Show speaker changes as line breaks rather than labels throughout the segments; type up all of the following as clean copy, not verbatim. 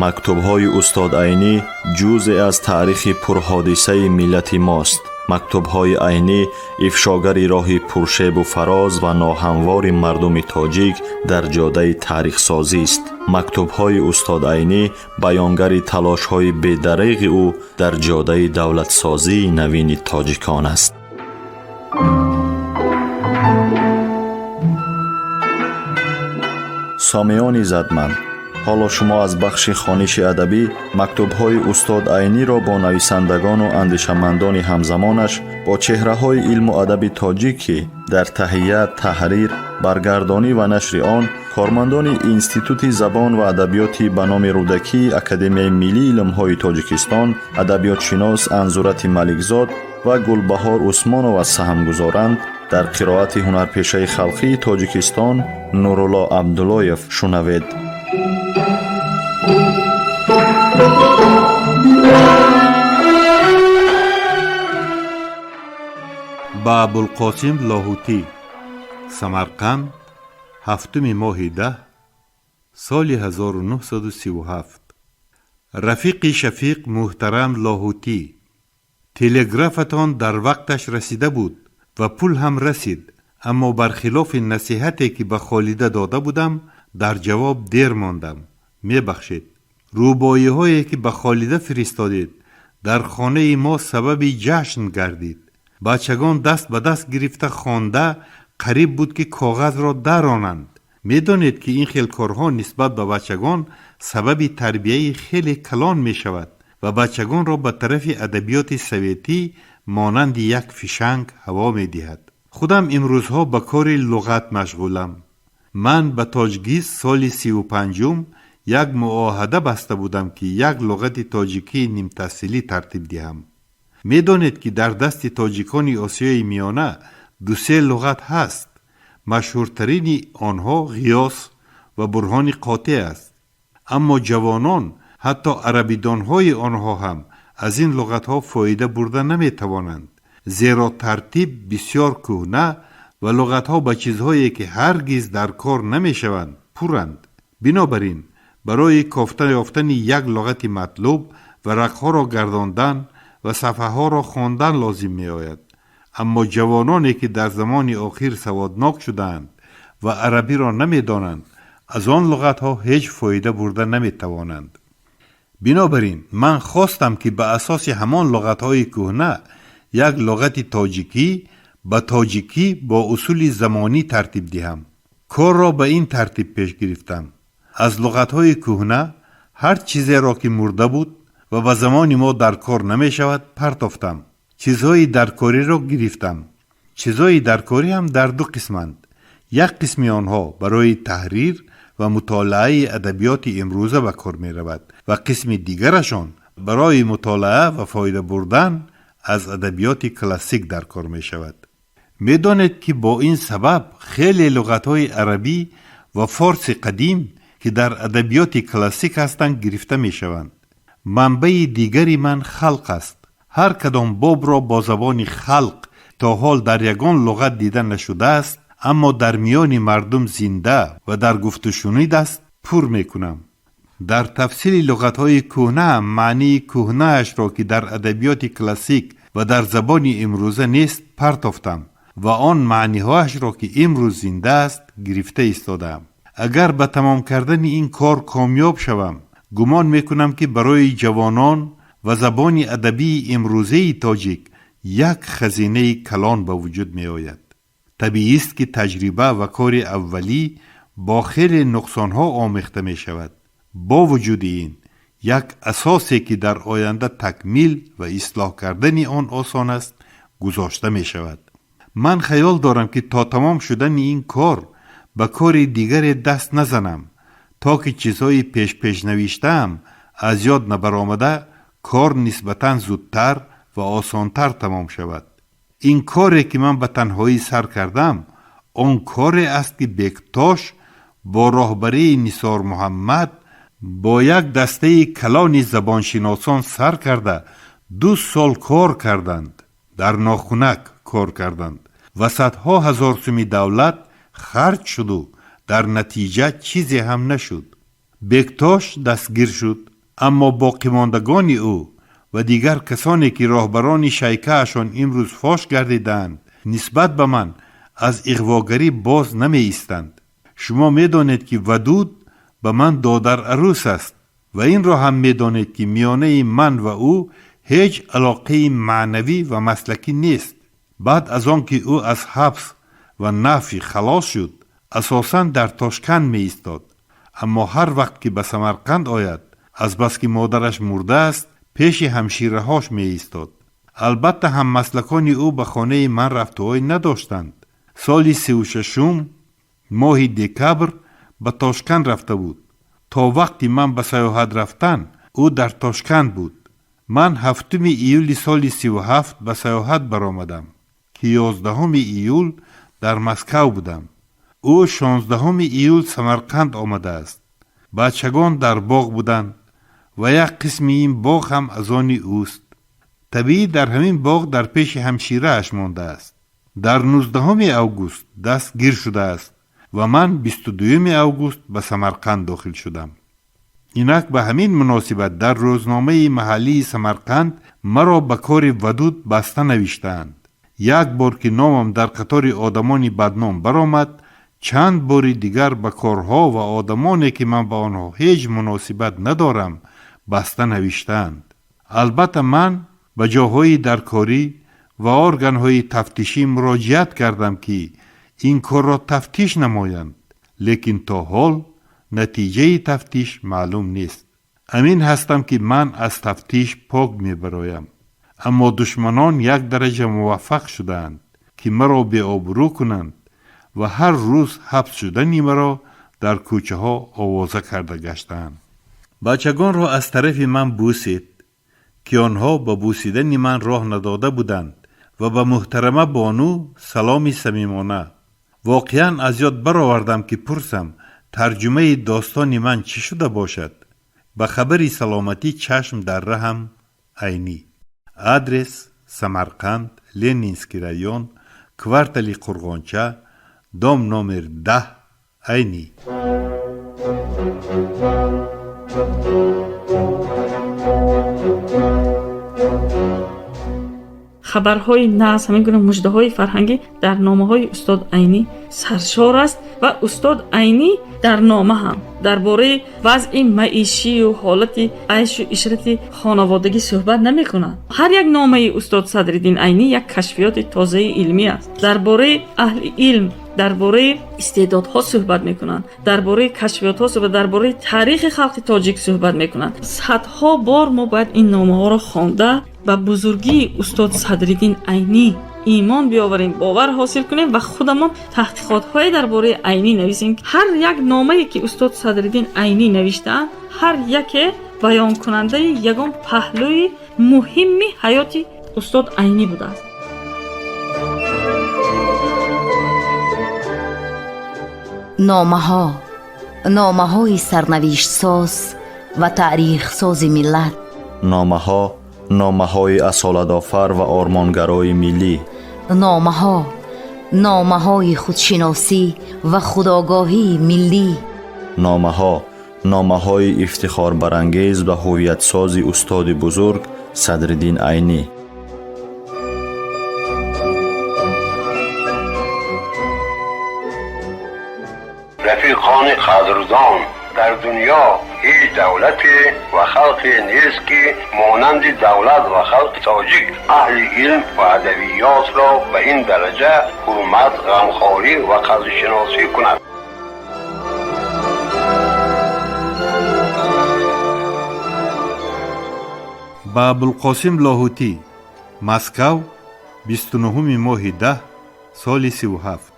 мактубҳои устод Айнӣ ҷузъе аз таърихи пурҳодисаи миллати мост. мактубҳои Айнӣ ифшогари роҳи пуршебу фароз ва ноҳамвори мардуми тоҷик дар ҷодаи таърихсозист. мактубҳои устод Айнӣ баёнгари талошҳои бедариғи ӯ дар ҷодаи давлатсозии навини тоҷикон аст. сомиёни иззатманд, ҳоло шумо аз бахши хониши адабӣ мактубҳои устод Айниро бо нависандагону андешамандони ҳамзамонаш бо чеҳраҳои илму адаби тоҷик ки дар таҳия, таҳрир, баргардонӣ ва нашри он кормандони Институти забон ва адабиёти ба номи рӯдакии Академияи миллии илмҳои Тоҷикистон, адабиётшинос Анзурати Маликзод ва Гулбаҳор Усмонова саҳм гузоранд, дар қироати ҳунарпешаи халқии Тоҷикистон Нурулло Абдуллоев шунавед.
ба Абулқосим Лоҳутӣ, Самарқанд, 7 моҳи 10 соли 1937. рафиқи шафиқ муҳтарам Лоҳутӣ, телеграфатон дар вақташ расида буд ва пул ҳам расид, аммо бархилофи насиҳате ки ба Холида дода будам, дар ҷавоб дер мондам. мебахшед. рӯбоиҳое ки ба Холида фиристодед дар хонаи мо сабаби ҷашн гардид. бачагон даст ба даст гирифта хонда қариб буд ки коғазро даронанд. медонед ки ин хел корҳо нисбат ба бачагон сабаби тарбияи хеле калон мешавад ва бачагонро ба тарафи адабиёти советӣ монанди як фишанг ҳаво медиҳад. худам имрӯзҳо ба кори луғат машғулам. ман ба тоҷгиз соли 35 як муоҳада баста будам ки як луғати тоҷикии нимтаҳсилӣ тартиб диҳам. медонед ки дар дасти тоҷикони осиёи миёна 2-3 луғат ҳаст. машҳуртарини онҳо ғиёс ва бурҳони қотеъ аст. аммо ҷавонон, ҳатто арабидонҳои онҳо ҳам аз ин луғатҳо фоида бурда наметавонанд, зеро тартиб бисёр кӯҳна ва луғатҳо ба чизҳое ки ҳаргиз дар кор намешаванд пуранд. бинобар ин барои кофта ёфтани як луғати матлуб варақҳоро гардондан ва сафҳаҳоро хондан лозим меояд. аммо ҷавононе ки дар замони охир саводнок шудаанд ва арабиро намедонанд, аз он луғатҳо ҳеҷ фоида бурда наметавонанд. бинобар ин ман хостам ки ба асоси ҳамон луғатҳои кӯҳна як луғати тоҷикӣ ба тоҷикӣ бо усули замонӣ тартиб диҳам. корро ба ин тартиб пеш гирифтам. аз луғатҳои кӯҳна ҳар чизеро ки мурда буд ва ба замони мо дар кор намешавад партофтам. чизҳои даркориро гирифтам. чизҳои даркорӣ ҳам дар 2 қисманд. як қисми онҳо барои таҳрир ва мутолааи адабиёти имрӯза ба кор меравад ва қисми дигарашон барои мутолаа ва фоида бурдан аз адабиёти классик дар кор мешавад. медонед ки бо ин сабаб хеле луғатҳои арабӣ ва форси қадим ки дар адабиёти классик ҳастанд гирифта мешаванд. манбаи дигари ман халқ аст. ҳар кадом бобро бо забони халқ то ҳол дар ягон луғат дида нашудааст, аммо дар миёни мардум зинда ва дар гуфтушунид аст, пур мекунам. дар тафсили луғатҳои кӯҳна маънии кӯҳнаашро ки дар адабиёти классик ва дар забони имрӯза нест партофтам ва он маъниҳоашро ки имрӯз зинда аст гирифта истодаам. агар ба тамом кардани ин кор комёб шавам, гумон мекунам ки барои ҷавонон ва забони адабии имрӯзаи тоҷик як хазинаи калон ба вуҷуд меояд. табиист ки таҷриба ва кори аввалӣ бо хеле нуқсонҳо омехта мешавад. бо вуҷуди ин як асосе ки дар оянда такмил ва ислоҳ кардани он осон аст гузошта мешавад. ман хаёл дорам ки то тамом шудани ин кор ба кори дигаре даст назанам, то ки чизҳои пеш навиштаам аз ёд набаромада кор нисбатан зудтар ва осонтар тамом шавад. ин коре ки ман ба танҳоӣ сар кардам, он коре аст ки бектош бо роҳбарии Нисор Муҳаммад бо як дастаи калони забоншиносон сар карда 2 сол кор карданд. дар нохунак кор карданд ва садҳо ҳазор сӯми давлат харҷ шуду дар натиҷа чизе ҳам нашуд. бектош дастгир шуд اما باقی ماندگان او و دیگر کسانی که راهبران شیکه اشان امروز فاش گردیدند نسبت به من از اغواگری باز نمی ایستند. شما می دانید که ودود به من دادر عروس است و این را هم می دانید که میانه من و او هیچ علاقه معنوی و مسلکی نیست. بعد از آن که او از حبس و نفی خلاص شد اساساً در تاشکند می ایستاد، اما هر وقت که به سمرقند آید از بس که مادرش مرده است پیش همشیره هاش می ایستاد. البته هم مسلکان او به خانه من رفته‌ای نداشتند. سال 36 ماه دکبر به تاشکند رفته بود. تا وقتی من به سیاحت رفتن او در تاشکند بود. من 7 ایول سال 37 به سیاحت برآمدم که 11 ایول در مسکو بودم. او 16 ایول سمرقند آمده است. بچگان در باغ بودند و یک قسم این باغ هم از آن اوست. طبیعی در همین باغ در پیش همشیره اش مانده است. در 19 اوگوست دست گیر شده است و من 22 اوگوست به سمرقند داخل شدم. اینک به همین مناسبت در روزنامه محلی سمرقند مرا به کار ودود بسته نوشتند. یک بار که نامم در قطار آدمانی بدنام برآمد، چند بار دیگر به کارها و آدمانی که من با آنها هیچ مناسبت ندارم بسته نوشتند. البته من به جاهای درکاری و ارگانهای تفتیشی مراجعت کردم که این کار را تفتیش نمایند، لیکن تا حال نتیجه تفتیش معلوم نیست. امین هستم که من از تفتیش پاک می برایم، اما دشمنان یک درجه موفق شدند که مرا بی آبرو کنند و هر روز حبس شدنی مرا در کوچه ها آوازه کرده گشتند. بچگان را از طرف من بوسید که آنها با بوسیدن من راه نداده بودند و به محترمه بانو سلامی صمیمانه. واقعا از یاد برآوردم که پرسم ترجمه داستان من چی شده باشد. به خبری سلامتی چشم در رهم عینی. آدرس سمرقند، لنینسکی رایون، کوارتل قرغانچه، دام نمر 10 عینی.
خبرهای ناز، همین گونه مژده‌های فرهنگی در نامه‌های استاد عینی سرشار است و استاد عینی در نامه هم درباره وضع معیشی و حالت عیش و عشرت خانوادگی صحبت نمی‌کنند. هر یک نامه استاد صدرالدین عینی یک کشفیات تازه علمی است. درباره اهل علم، درباره استعدادها صحبت میکنند، درباره کشفیات‌ها صحبت، درباره تاریخ خلق تاجیک صحبت میکنند. صدها بار ما باید این نامه‌ها را خوانده و بزرگی استاد صدرالدین عینی ایمان بیاوریم، باور حاصل کنیم و خودمان تحقیقات‌های درباره عینی نویسیم. هر یک نامه‌ای که استاد صدرالدین عینی نوشتند هر یک بیان کننده یگان پهلوی مهمی حیات استاد عینی بوده است.
نامه های سرنوشت ساز و تاریخ ساز ملت.
نامه های اصالت آفر و آرمانگرای ملی.
نامه های خودشناسی و خودآگاهی ملی.
نامه های افتخار برانگیز و هویت ساز استاد بزرگ صدرالدین عینی.
رفیقان قدردان، در دنیا هیچ دولتی و خلقی نیست که مانند دولت و خلق تاجیک اهل علم و ادبیات را به این درجه حرمت، غمخواری و قدرشناسی کند.
با ابوالقاسم لاهوتی، مسکو، 29 ماه 10 سال 37.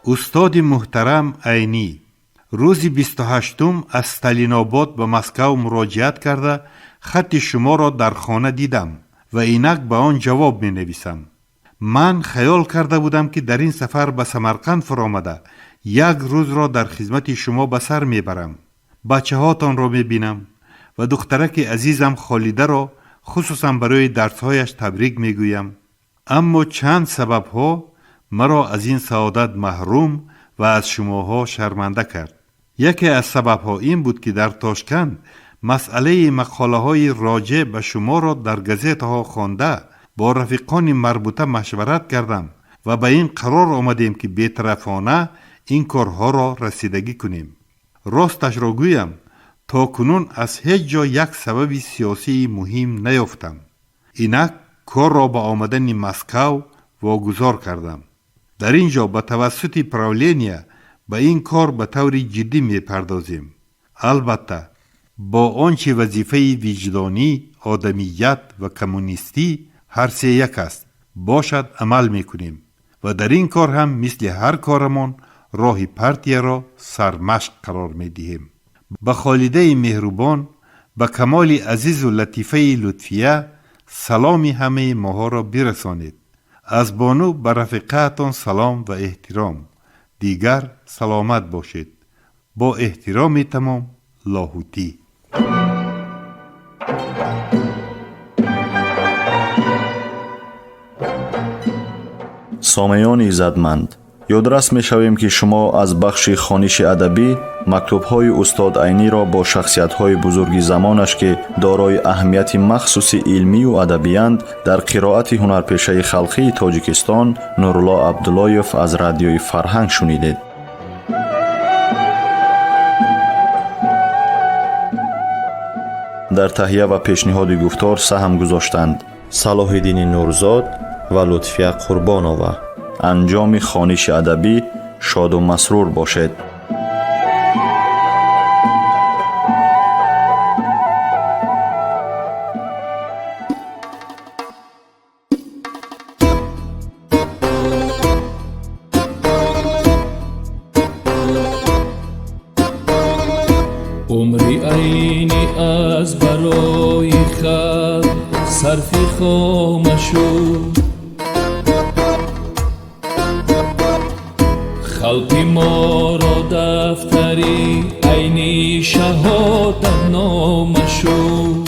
استاد محترم عینی، روز 28 از استالین آباد به مسکو مراجعت کرده خط شما را در خانه دیدم و اینک به آن جواب می نویسم. من خیال کرده بودم که در این سفر به سمرقند فرآمده یک روز را در خدمت شما به سر می برم. بچه هاتان را می بینم و دخترک عزیزم خالیده را خصوصا برای درسهایش تبریک می گویم. اما چند سبب ها مرا از این سعادت محروم و از شماها شرمنده کرد. یکی از سبب ها این بود که در تاشکند مسئله مقاله های راجع به شما را در گزیت ها خوانده با رفیقان مربوطه مشورت کردم و به این قرار آمدیم که بی‌طرفانه این کارها را رسیدگی کنیم. راستش را گویم تا کنون از هیچ جا یک سبب سیاسی مهم نیافتم. اینک کار را به آمدن مسکو واگذار کردم. در اینجا به توسط پراولینیا به این کار به طور جدی می پردازیم. البته با آنچه وظیفه وجدانی، آدمیت و کمونیستی هر سه یک است باشد عمل می کنیم و در این کار هم مثل هر کارمان راه پرتیه را سرمشق قرار می دهیم. به خالده مهربان، به کمال عزیز و لطیفه لطفیه سلامی همه ماها را برسانید. از بانو به رفیقتان سلام و احترام. دیگر سلامت باشید. با احترام تمام، لاهوتی.
سامعان عزتمند، یادرس می‌شویم که شما از بخش خوانش ادبی مکتوب‌های استاد عینی را با شخصیت‌های بزرگ زمانش که دارای اهمیت مخصوصی علمی و ادبی‌اند در قرائت هنرپیشه خلقی تاجیکستان نورالله عبداللهیف از رادیوی فرهنگ شنیدید. در تهیه و پیشنهاد گفتار سهم گذاشتند صلاح‌الدین نورزاد و لطفیه قربانова. انجام خوانش ادبی شاد و مسرور باشید.
عمری عینی از برای خلق صرفی خامشو، خلقی ما را دفتری عینی شهادت نامشو.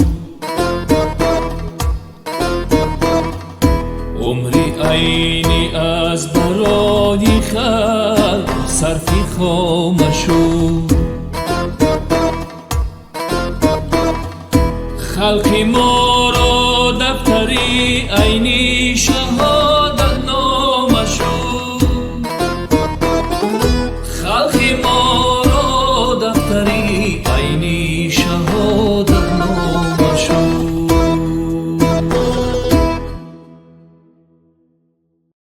عمری عینی از برای خلق صرفی خامشو، خلقی ما را دفتری عینی شهادت